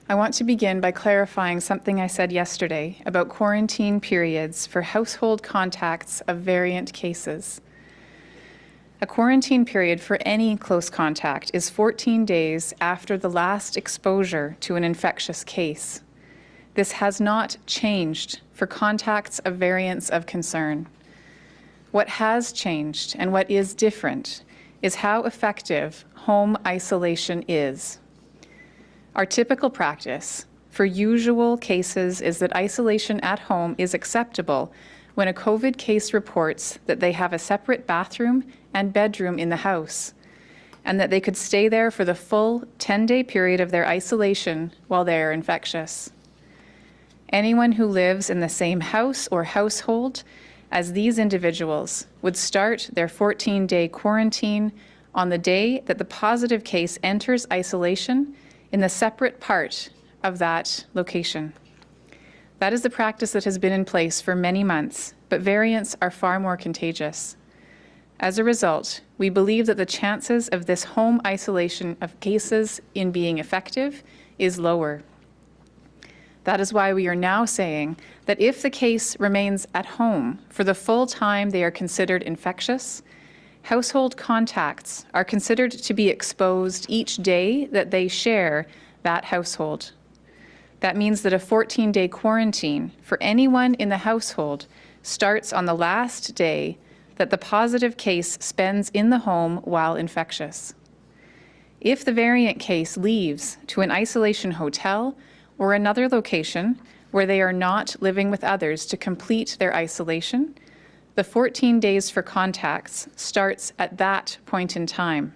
I want to begin by clarifying something I said yesterday about quarantine periods for household contacts of variant cases. A quarantine period for any close contact is 14 days after the last exposure to an infectious case. This has not changed for contacts of variants of concern. What has changed and what is different is how effective home isolation is. Our typical practice for usual cases is that isolation at home is acceptable when a COVID case reports that they have a separate bathroom and bedroom in the house, and that they could stay there for the full 10-day period of their isolation while they are infectious. Anyone who lives in the same house or household as these individuals would start their 14-day quarantine on the day that the positive case enters isolation in the separate part of that location. That is the practice that has been in place for many months, but variants are far more contagious. As a result, we believe that the chances of this home isolation of cases in being effective is lower. That is why we are now saying that if the case remains at home for the full time they are considered infectious, household contacts are considered to be exposed each day that they share that household. That means that a 14-day quarantine for anyone in the household starts on the last day that the positive case spends in the home while infectious. If the variant case leaves to an isolation hotel or another location where they are not living with others to complete their isolation, the 14 days for contacts starts at that point in time.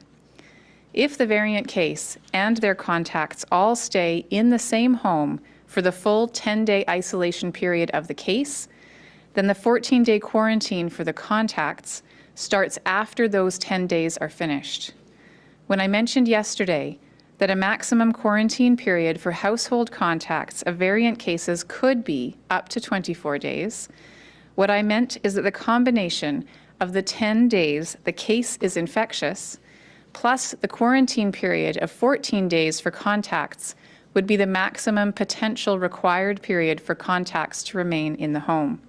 If the variant case and their contacts all stay in the same home for the full 10-day isolation period of the case, then the 14-day quarantine for the contacts starts after those 10 days are finished. When I mentioned yesterday that a maximum quarantine period for household contacts of variant cases could be up to 24 days, what I meant is that the combination of the 10 days the case is infectious, plus the quarantine period of 14 days for contacts would be the maximum potential required period for contacts to remain in the home.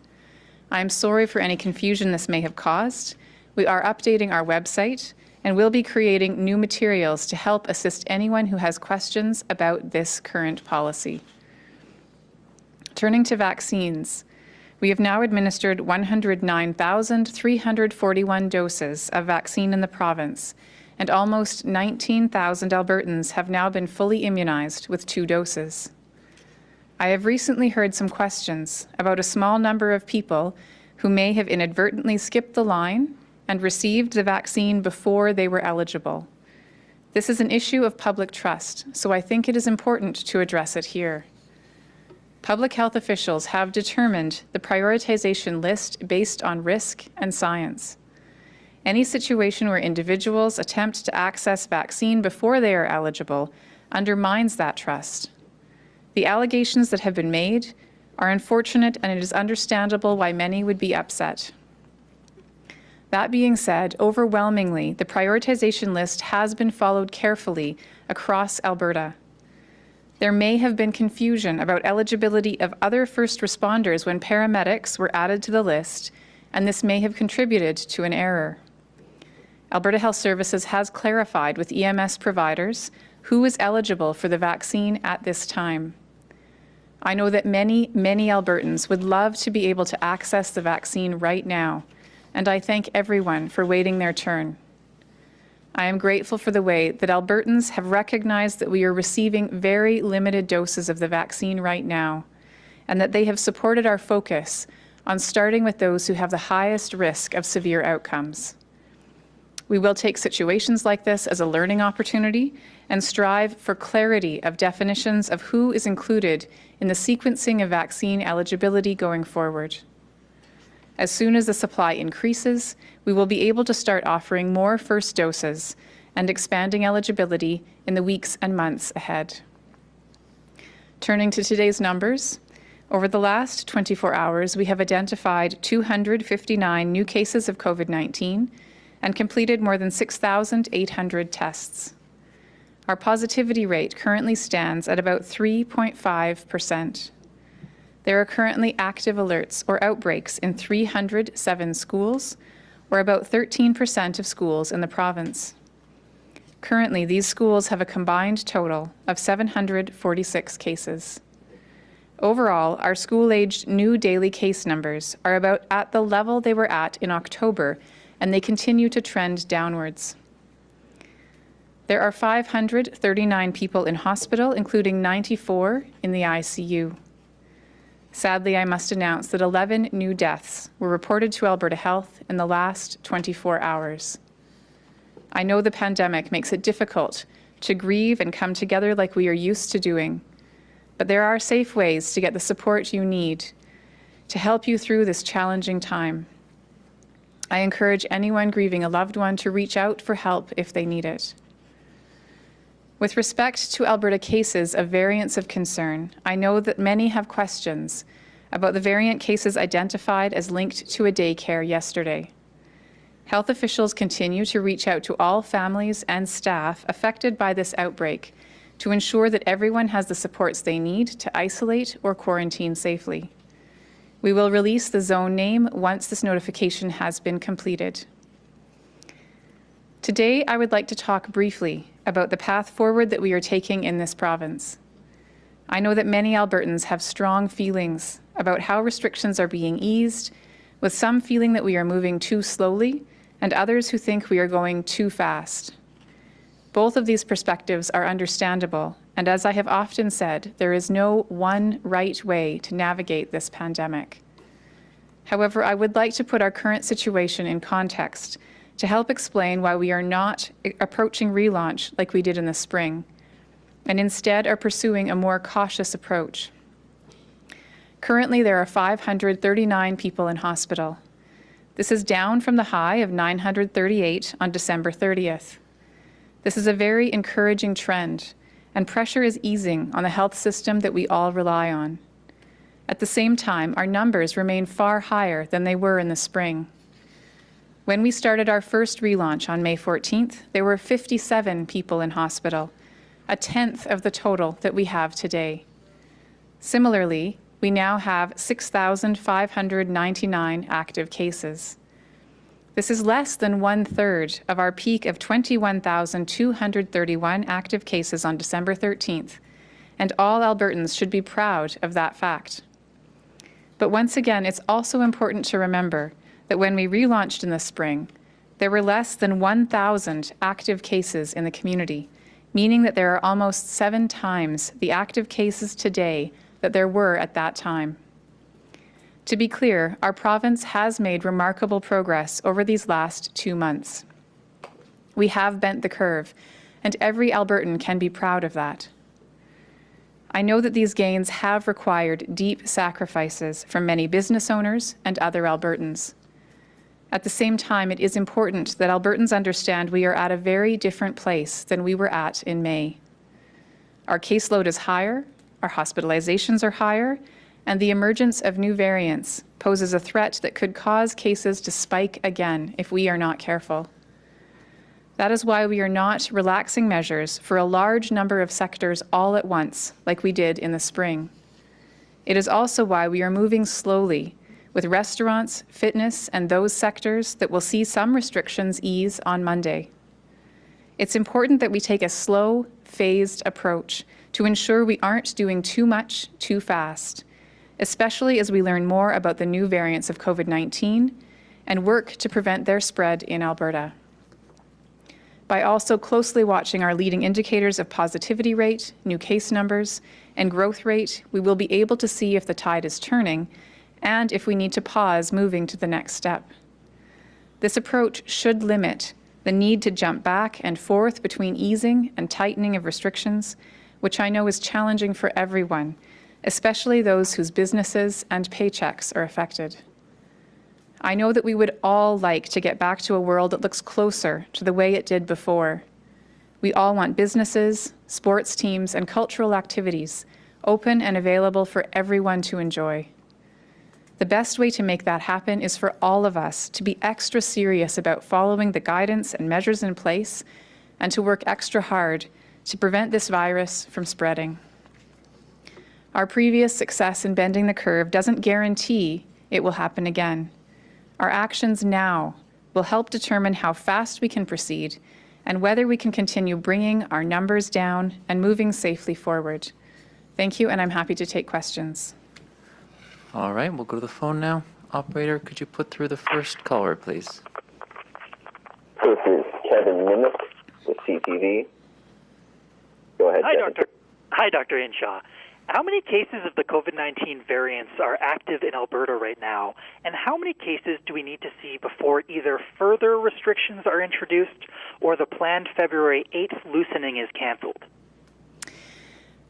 I am sorry for any confusion this may have caused. We are updating our website and will be creating new materials to help assist anyone who has questions about this current policy. Turning to vaccines, we have now administered 109,341 doses of vaccine in the province, and almost 19,000 Albertans have now been fully immunized with 2 doses. I have recently heard some questions about a small number of people who may have inadvertently skipped the line and received the vaccine before they were eligible. This is an issue of public trust, so I think it is important to address it here. Public health officials have determined the prioritization list based on risk and science. Any situation where individuals attempt to access vaccine before they are eligible undermines that trust. The allegations that have been made are unfortunate, and it is understandable why many would be upset. That being said, overwhelmingly, the prioritization list has been followed carefully across Alberta. There may have been confusion about eligibility of other first responders when paramedics were added to the list, and this may have contributed to an error. Alberta Health Services has clarified with EMS providers who is eligible for the vaccine at this time. I know that many Albertans would love to be able to access the vaccine right now, and I thank everyone for waiting their turn. I am grateful for the way that Albertans have recognized that we are receiving very limited doses of the vaccine right now, and that they have supported our focus on starting with those who have the highest risk of severe outcomes. We will take situations like this as a learning opportunity and strive for clarity of definitions of who is included in the sequencing of vaccine eligibility going forward. As soon as the supply increases, we will be able to start offering more first doses and expanding eligibility in the weeks and months ahead. Turning to today's numbers, over the last 24 hours, we have identified 259 new cases of COVID-19 and completed more than 6,800 tests. Our positivity rate currently stands at about 3.5%. There are currently active alerts or outbreaks in 307 schools, or about 13% of schools in the province. Currently, these schools have a combined total of 746 cases. Overall, our school-aged new daily case numbers are about at the level they were at in October, and they continue to trend downwards. There are 539 people in hospital, including 94 in the ICU. Sadly, I must announce that 11 new deaths were reported to Alberta Health in the last 24 hours. I know the pandemic makes it difficult to grieve and come together like we are used to doing, but there are safe ways to get the support you need to help you through this challenging time. I encourage anyone grieving a loved one to reach out for help if they need it. With respect to Alberta cases of variants of concern, I know that many have questions about the variant cases identified as linked to a daycare yesterday. Health officials continue to reach out to all families and staff affected by this outbreak to ensure that everyone has the supports they need to isolate or quarantine safely. We will release the zone name once this notification has been completed. Today, I would like to talk briefly about the path forward that we are taking in this province. I know that many Albertans have strong feelings about how restrictions are being eased, with some feeling that we are moving too slowly and others who think we are going too fast. Both of these perspectives are understandable, and as I have often said, there is no one right way to navigate this pandemic. However, I would like to put our current situation in context to help explain why we are not approaching relaunch like we did in the spring, and instead are pursuing a more cautious approach. Currently, there are 539 people in hospital. This is down from the high of 938 on December 30th. This is a very encouraging trend, and pressure is easing on the health system that we all rely on. At the same time, our numbers remain far higher than they were in the spring. When we started our first relaunch on May 14th, there were 57 people in hospital, a tenth of the total that we have today. Similarly, we now have 6,599 active cases. This is less than 1/3 of our peak of 21,231 active cases on December 13th, and all Albertans should be proud of that fact. But once again, it's also important to remember that when we relaunched in the spring, there were less than 1,000 active cases in the community, meaning that there are almost 7 times the active cases today that there were at that time. To be clear, our province has made remarkable progress over these last 2 months. We have bent the curve, and every Albertan can be proud of that. I know that these gains have required deep sacrifices from many business owners and other Albertans. At the same time, it is important that Albertans understand we are at a very different place than we were at in May. Our caseload is higher, our hospitalizations are higher, and the emergence of new variants poses a threat that could cause cases to spike again if we are not careful. That is why we are not relaxing measures for a large number of sectors all at once, like we did in the spring. It is also why we are moving slowly with restaurants, fitness, and those sectors that will see some restrictions ease on Monday. It's important that we take a slow, phased approach to ensure we aren't doing too much too fast, especially as we learn more about the new variants of COVID-19 and work to prevent their spread in Alberta. By also closely watching our leading indicators of positivity rate, new case numbers, and growth rate, we will be able to see if the tide is turning and if we need to pause moving to the next step. This approach should limit the need to jump back and forth between easing and tightening of restrictions, which I know is challenging for everyone, especially those whose businesses and paychecks are affected. I know that we would all like to get back to a world that looks closer to the way it did before. We all want businesses, sports teams, and cultural activities open and available for everyone to enjoy. The best way to make that happen is for all of us to be extra serious about following the guidance and measures in place and to work extra hard to prevent this virus from spreading. Our previous success in bending the curve doesn't guarantee it will happen again. Our actions now will help determine how fast we can proceed and whether we can continue bringing our numbers down and moving safely forward. Thank you, and I'm happy to take questions. All right, we'll go to the phone now. Operator, could you put through the first caller, please? This is Kevin Nimick with CTV. Go ahead, Kevin. Hi, Dr. Hinshaw. How many cases of the COVID-19 variants are active in Alberta right now, and how many cases do we need to see before either further restrictions are introduced or the planned February 8th loosening is canceled?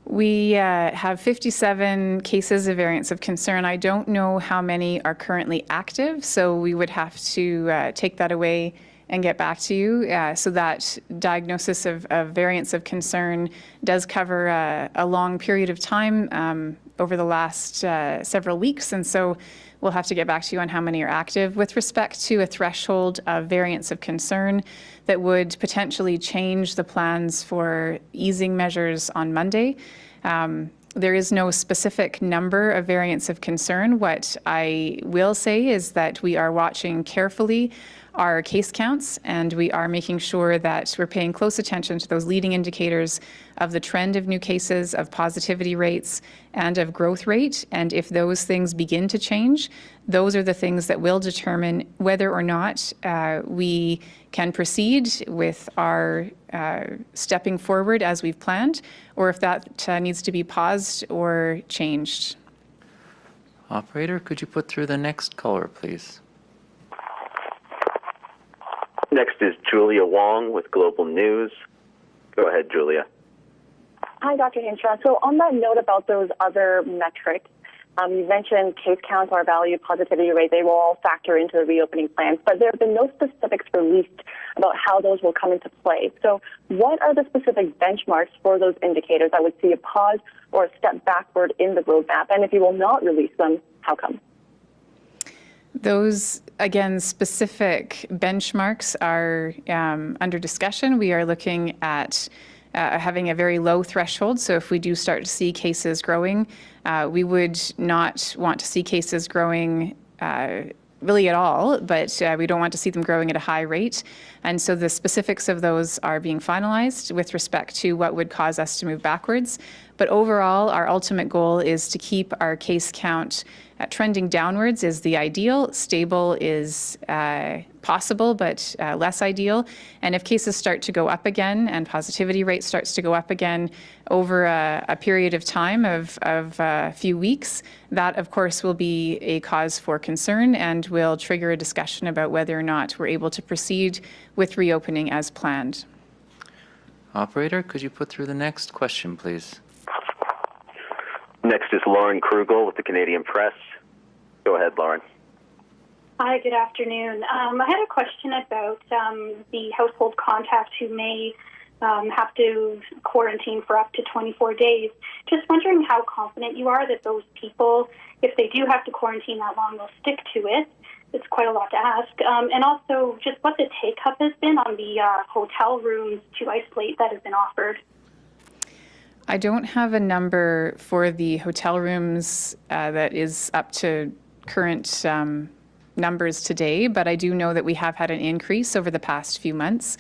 We have 57 cases of variants of concern. I don't know how many are currently active, so we would have to take that away and get back to you. So that diagnosis of variants of concern does cover a long period of time over the last several weeks, and so we'll have to get back to you on how many are active. With respect to a threshold of variants of concern that would potentially change the plans for easing measures on Monday, there is no specific number of variants of concern. What I will say is that we are watching carefully our case counts, and we are making sure that we're paying close attention to those leading indicators of the trend of new cases, of positivity rates, and of growth rate. And if those things begin to change, those are the things that will determine whether or not we can proceed with our stepping forward as we've planned, or if that needs to be paused or changed. Operator, could you put through the next caller, please? Next is Julia Wong with Global News. Go ahead, Julia. Hi, Dr. Hinshaw. So on that note about those other metrics, you mentioned case counts, R value, positivity rate, they will all factor into the reopening plans, but there have been no specifics released about how those will come into play. So what are the specific benchmarks for those indicators that would see a pause or a step backward in the roadmap? And if you will not release them, how come? Those, again, specific benchmarks are under discussion. We are looking at having a very low threshold. So if we do start to see cases growing, we would not want to see cases growing really at all, but we don't want to see them growing at a high rate. And so the specifics of those are being finalized with respect to what would cause us to move backwards. But overall, our ultimate goal is to keep our case count trending downwards is the ideal. Stable is possible, but less ideal. And if cases start to go up again and positivity rate starts to go up again over a period of time of a few weeks, that, of course, will be a cause for concern and will trigger a discussion about whether or not we're able to proceed with reopening as planned. Operator, could you put through the next question, please? Next is Lauren Krugel with the Canadian Press. Go ahead, Lauren. Hi, good afternoon. I had a question about the household contacts who may have to quarantine for up to 24 days. Just wondering how confident you are that those people, if they do have to quarantine that long, will stick to it. It's quite a lot to ask. And also just what the take-up has been on the hotel rooms to isolate that has been offered. I don't have a number for the hotel rooms that is up to current numbers today, but I do know that we have had an increase over the past few months.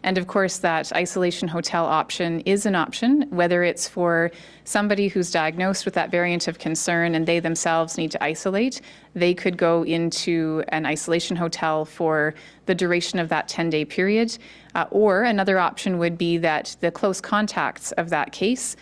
And of course, that isolation hotel option is an option, whether it's for somebody who's diagnosed with that variant of concern and they themselves need to isolate, they could go into an isolation hotel for the duration of that 10-day period. Or another option would be that the close contacts of that case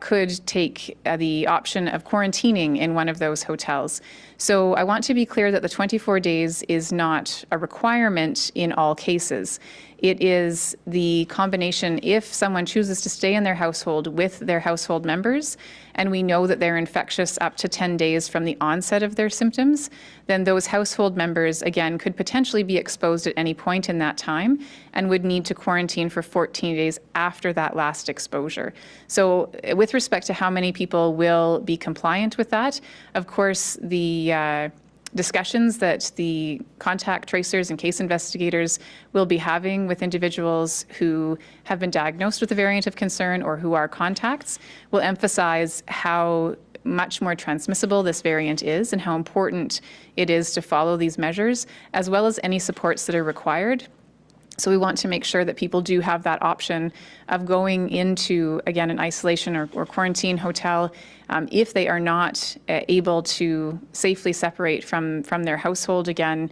could take the option of quarantining in one of those hotels. So I want to be clear that the 24 days is not a requirement in all cases. It is the combination if someone chooses to stay in their household with their household members, and we know that they're infectious up to 10 days from the onset of their symptoms, then those household members, again, could potentially be exposed at any point in that time and would need to quarantine for 14 days after that last exposure. So with respect to how many people will be compliant with that, of course, the discussions that the contact tracers and case investigators will be having with individuals who have been diagnosed with a variant of concern or who are contacts will emphasize how much more transmissible this variant is and how important it is to follow these measures, as well as any supports that are required. So we want to make sure that people do have that option of going into, again, an isolation or quarantine hotel if they are not able to safely separate from their household again,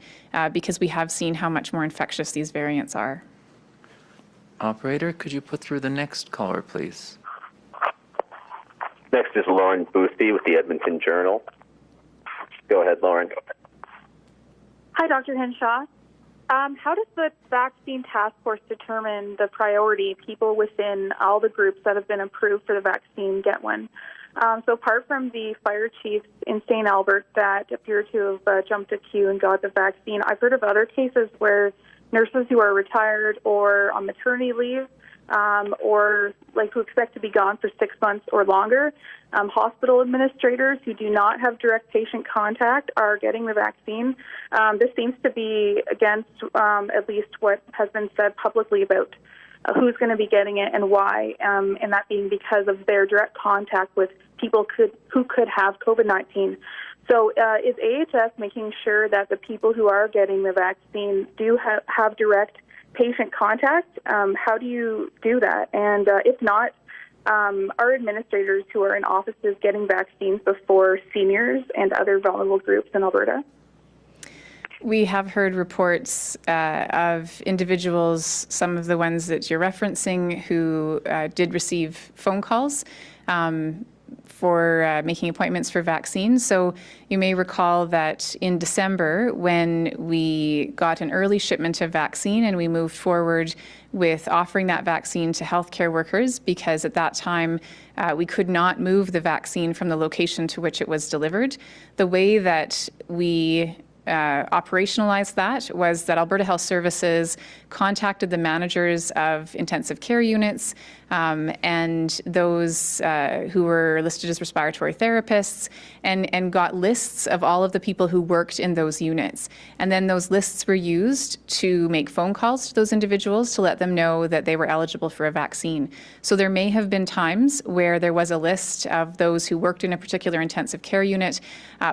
because we have seen how much more infectious these variants are. Operator, could you put through the next caller, please? Next is Lauren Boothby with the Edmonton Journal. Go ahead, Lauren. Hi, Dr. Hinshaw. How does the vaccine task force determine the priority people within all the groups that have been approved for the vaccine get one? So apart from the fire chiefs in St. Albert that appear to have jumped a queue and got the vaccine, I've heard of other cases where nurses who are retired or on maternity leave or like who expect to be gone for 6 months or longer, hospital administrators who do not have direct patient contact are getting the vaccine. This seems to be against at least what has been said publicly about who's going to be getting it and why, and that being because of their direct contact with people who could have COVID-19. So is AHS making sure that the people who are getting the vaccine do have direct patient contact? How do you do that? And if not, are administrators who are in offices getting vaccines before seniors and other vulnerable groups in Alberta? We have heard reports of individuals, some of the ones that you're referencing, who did receive phone calls for making appointments for vaccines. So you may recall that in December, when we got an early shipment of vaccine and we moved forward with offering that vaccine to healthcare workers, because at that time we could not move the vaccine from the location to which it was delivered. The way that we operationalized that was that Alberta Health Services contacted the managers of intensive care units and those who were listed as respiratory therapists and got lists of all of the people who worked in those units. And then those lists were used to make phone calls to those individuals to let them know that they were eligible for a vaccine. So there may have been times where there was a list of those who worked in a particular intensive care unit.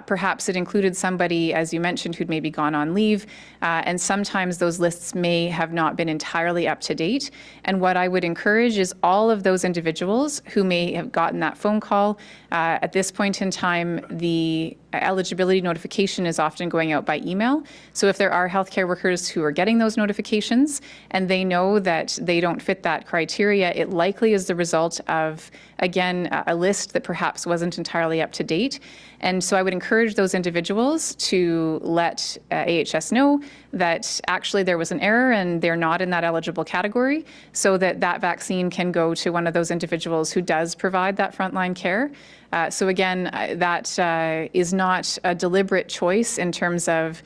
Perhaps it included somebody, as you mentioned, who'd maybe gone on leave, and sometimes those lists may have not been entirely up to date. And what I would encourage is all of those individuals who may have gotten that phone call, at this point in time, the eligibility notification is often going out by email. So if there are healthcare workers who are getting those notifications and they know that they don't fit that criteria, it likely is the result of, again, a list that perhaps wasn't entirely up to date. And so I would encourage those individuals to let AHS know that actually there was an error and they're not in that eligible category, so that that vaccine can go to one of those individuals who does provide that frontline care. So again, that is not a deliberate choice in terms of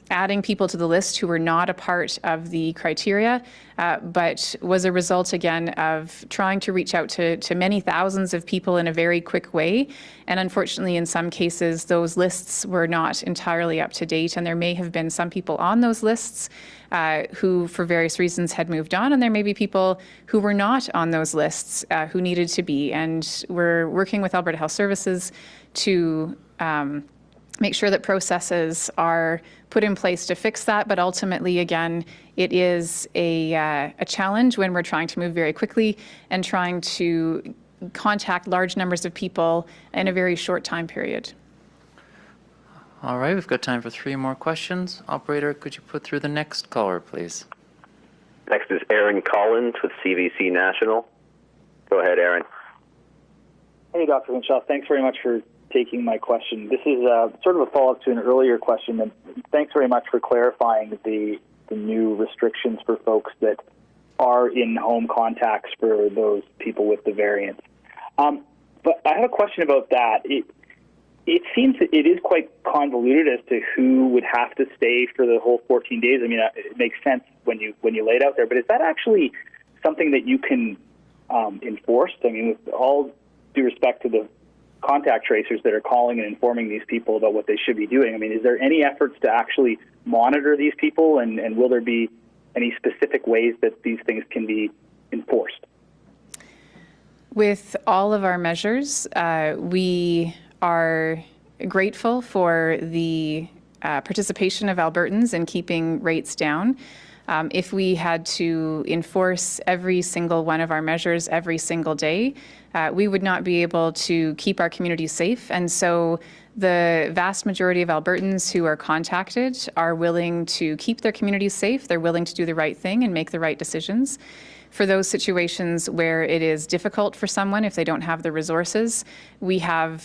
adding people to the list who were not a part of the criteria, but was a result, again, of trying to reach out to many thousands of people in a very quick way. And unfortunately, in some cases, those lists were not entirely up to date, and there may have been some people on those lists who, for various reasons, had moved on, and there may be people who were not on those lists who needed to be. And we're working with Alberta Health Services to make sure that processes are put in place to fix that. But ultimately, again, it is a challenge when we're trying to move very quickly and trying to contact large numbers of people in a very short time period. All right, we've got time for 3 more questions. Operator, could you put through the next caller, please? Next is Aaron Collins with CBC National. Go ahead, Aaron. Hey, Dr. Hinshaw. Thanks very much for taking my question. This is sort of a follow-up to an earlier question, and thanks very much for clarifying the new restrictions for folks that are in home contacts for those people with the variants. But I have a question about that. It seems that it is quite convoluted as to who would have to stay for the whole 14 days. I mean, it makes sense when you lay it out there, but is that actually something that you can enforce? I mean, with all due respect to the contact tracers that are calling and informing these people about what they should be doing. I mean, is there any efforts to actually monitor these people, and will there be any specific ways that these things can be enforced? With all of our measures, we are grateful for the participation of Albertans in keeping rates down. If we had to enforce every single one of our measures every single day, we would not be able to keep our communities safe. And so the vast majority of Albertans who are contacted are willing to keep their communities safe. They're willing to do the right thing and make the right decisions. For those situations where it is difficult for someone, if they don't have the resources, we have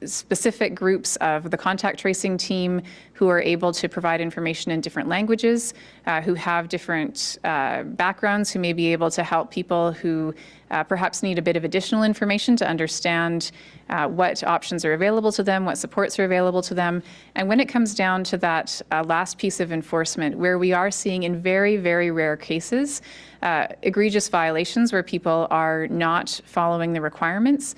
specific groups of the contact tracing team who are able to provide information in different languages, who have different backgrounds, who may be able to help people who perhaps need a bit of additional information to understand what options are available to them, what supports are available to them. And when it comes down to that last piece of enforcement, where we are seeing in very, very rare cases egregious violations where people are not following the requirements,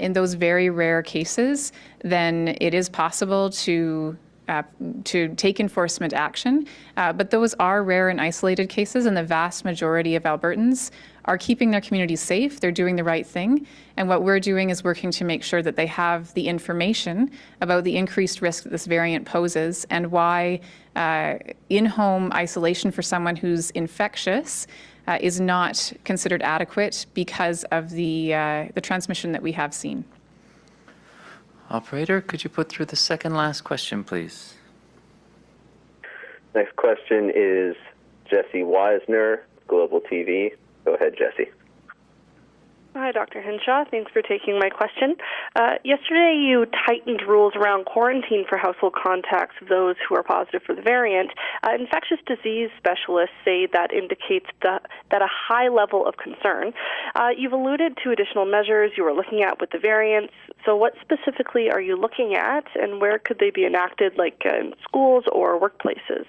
in those very rare cases, then it is possible to take enforcement action. But those are rare and isolated cases, and the vast majority of Albertans are keeping their communities safe. They're doing the right thing. And what we're doing is working to make sure that they have the information about the increased risk that this variant poses and why in-home isolation for someone who's infectious is not considered adequate because of the transmission that we have seen. Operator, could you put through the second last question, please? Next question is Jesse Wisner, Global TV. Go ahead, Jesse. Hi, Dr. Hinshaw. Thanks for taking my question. Yesterday, you tightened rules around quarantine for household contacts of those who are positive for the variant. Infectious disease specialists say that indicates that a high level of concern. You've alluded to additional measures you were looking at with the variants. So what specifically are you looking at, and where could they be enacted, like in schools or workplaces?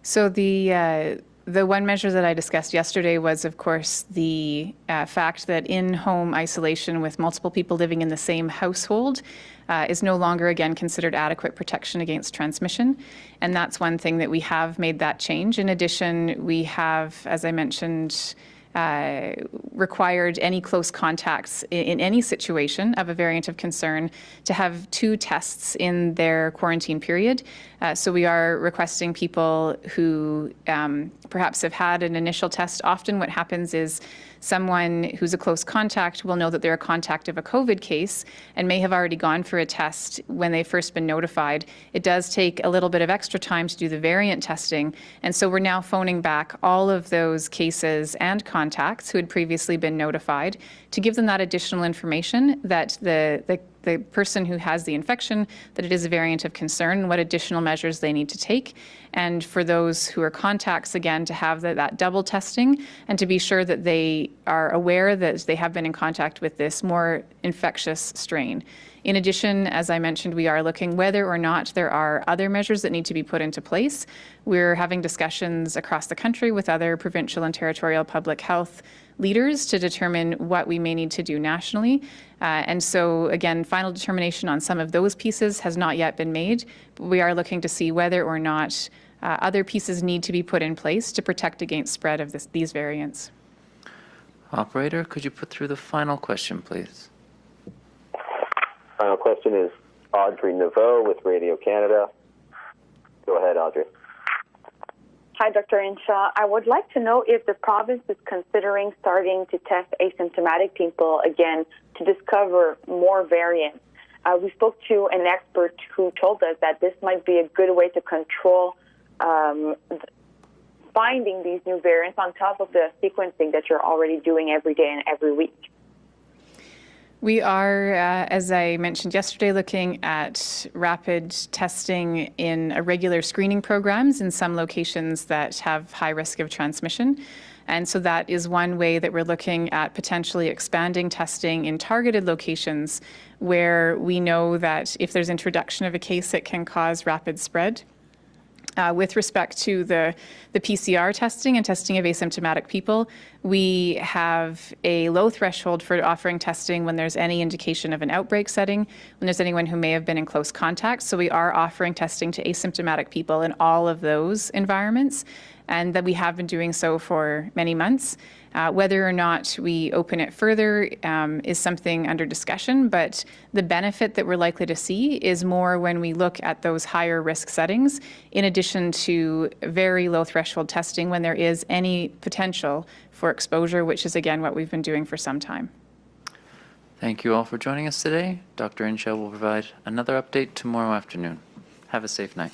So the one measure that I discussed yesterday was, of course, the fact that in-home isolation with multiple people living in the same household is no longer, again, considered adequate protection against transmission. And that's one thing that we have made that change. In addition, we have, as I mentioned, required any close contacts in any situation of a variant of concern to have 2 tests in their quarantine period. So we are requesting people who perhaps have had an initial test. Often what happens is someone who's a close contact will know that they're a contact of a COVID case and may have already gone for a test when they've first been notified. It does take a little bit of extra time to do the variant testing, and so we're now phoning back all of those cases and contacts who had previously been notified to give them that additional information that the person who has the infection, that it is a variant of concern, and what additional measures they need to take. And for those who are contacts, again, to have that double testing and to be sure that they are aware that they have been in contact with this more infectious strain. In addition, as I mentioned, we are looking whether or not there are other measures that need to be put into place. We're having discussions across the country with other provincial and territorial public health leaders to determine what we may need to do nationally. And so, again, final determination on some of those pieces has not yet been made, but we are looking to see whether or not other pieces need to be put in place to protect against spread of these variants. Operator, could you put through the final question, please? Final question is Audrey Naveau with Radio Canada. Go ahead, Audrey. Hi, Dr. Hinshaw. I would like to know if the province is considering starting to test asymptomatic people again to discover more variants. We spoke to an expert who told us that this might be a good way to control finding these new variants on top of the sequencing that you're already doing every day and every week. We are, as I mentioned yesterday, looking at rapid testing in irregular screening programs in some locations that have high risk of transmission. And so that is one way that we're looking at potentially expanding testing in targeted locations where we know that if there's introduction of a case, it can cause rapid spread. With respect to the PCR testing and testing of asymptomatic people, we have a low threshold for offering testing when there's any indication of an outbreak setting, when there's anyone who may have been in close contact. So we are offering testing to asymptomatic people in all of those environments, and that we have been doing so for many months. Whether or not we open it further is something under discussion, but the benefit that we're likely to see is more when we look at those higher risk settings, in addition to very low threshold testing when there is any potential for exposure, which is again what we've been doing for some time. Thank you all for joining us today. Dr. Hinshaw will provide another update tomorrow afternoon. Have a safe night.